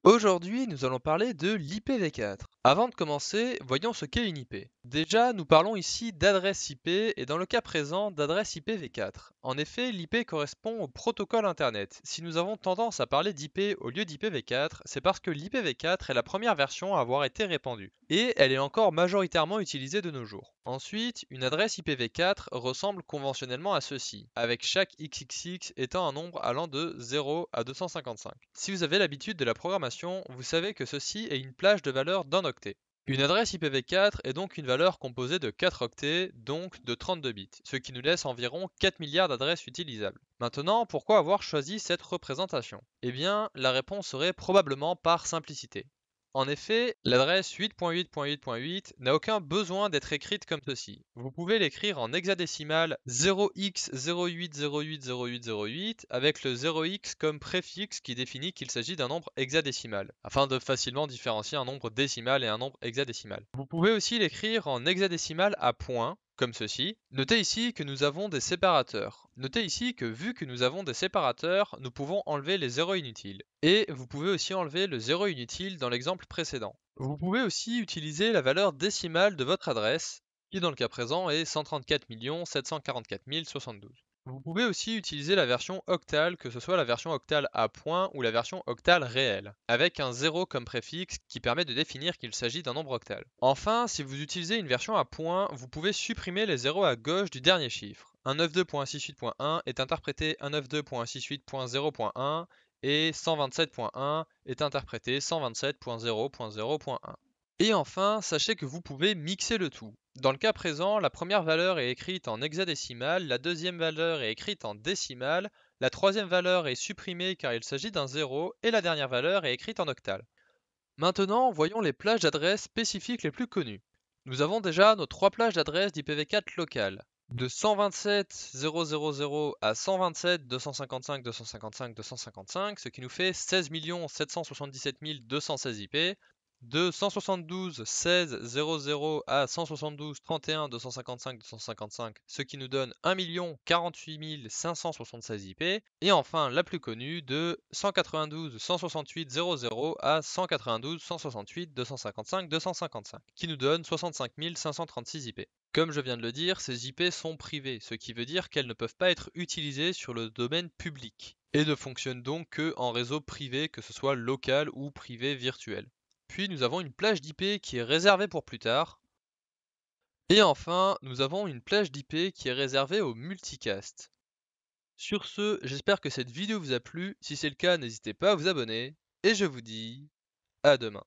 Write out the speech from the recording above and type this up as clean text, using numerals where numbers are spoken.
Aujourd'hui, nous allons parler de l'IPv4. Avant de commencer, voyons ce qu'est une IP. Déjà, nous parlons ici d'adresse IP et dans le cas présent d'adresse IPv4. En effet, l'IP correspond au protocole Internet. Si nous avons tendance à parler d'IP au lieu d'IPv4, c'est parce que l'IPv4 est la première version à avoir été répandue et elle est encore majoritairement utilisée de nos jours. Ensuite, une adresse IPv4 ressemble conventionnellement à ceci, avec chaque XXX étant un nombre allant de 0 à 255. Si vous avez l'habitude de la programmation, vous savez que ceci est une plage de valeurs d'un octet. Une adresse IPv4 est donc une valeur composée de 4 octets, donc de 32 bits, ce qui nous laisse environ 4 milliards d'adresses utilisables. Maintenant, pourquoi avoir choisi cette représentation? Eh bien, la réponse serait probablement par simplicité. En effet, l'adresse 8.8.8.8 n'a aucun besoin d'être écrite comme ceci. Vous pouvez l'écrire en hexadécimal 0x08080808 avec le 0x comme préfixe qui définit qu'il s'agit d'un nombre hexadécimal, afin de facilement différencier un nombre décimal et un nombre hexadécimal. Vous pouvez aussi l'écrire en hexadécimal à points, comme ceci. Notez ici que nous avons des séparateurs. Notez ici que vu que nous avons des séparateurs, nous pouvons enlever les zéros inutiles. Et vous pouvez aussi enlever le zéro inutile dans l'exemple précédent. Vous pouvez aussi utiliser la valeur décimale de votre adresse, qui dans le cas présent est 134 744 072. Vous pouvez aussi utiliser la version octale, que ce soit la version octale à point ou la version octale réelle, avec un 0 comme préfixe qui permet de définir qu'il s'agit d'un nombre octal. Enfin, si vous utilisez une version à point, vous pouvez supprimer les zéros à gauche du dernier chiffre. 192.168.1 est interprété 192.168.0.1 et 127.1 est interprété 127.0.0.1. Et enfin, sachez que vous pouvez mixer le tout. Dans le cas présent, la première valeur est écrite en hexadécimal, la deuxième valeur est écrite en décimale, la troisième valeur est supprimée car il s'agit d'un 0 et la dernière valeur est écrite en octal. Maintenant, voyons les plages d'adresses spécifiques les plus connues. Nous avons déjà nos trois plages d'adresses d'IPv4 locales. De 127.000 à 127.255.255.255, ce qui nous fait 16 777 216 IP. De 172.16.00 à 172.31.255.255, ce qui nous donne 1 48 576 IP. Et enfin, la plus connue, de 192.168.00 à 192.168.255.255, qui nous donne 65 536 IP. Comme je viens de le dire, ces IP sont privées, ce qui veut dire qu'elles ne peuvent pas être utilisées sur le domaine public, et ne fonctionnent donc que en réseau privé, que ce soit local ou privé virtuel. Puis nous avons une plage d'IP qui est réservée pour plus tard. Et enfin, nous avons une plage d'IP qui est réservée au multicast. Sur ce, j'espère que cette vidéo vous a plu. Si c'est le cas, n'hésitez pas à vous abonner. Et je vous dis à demain.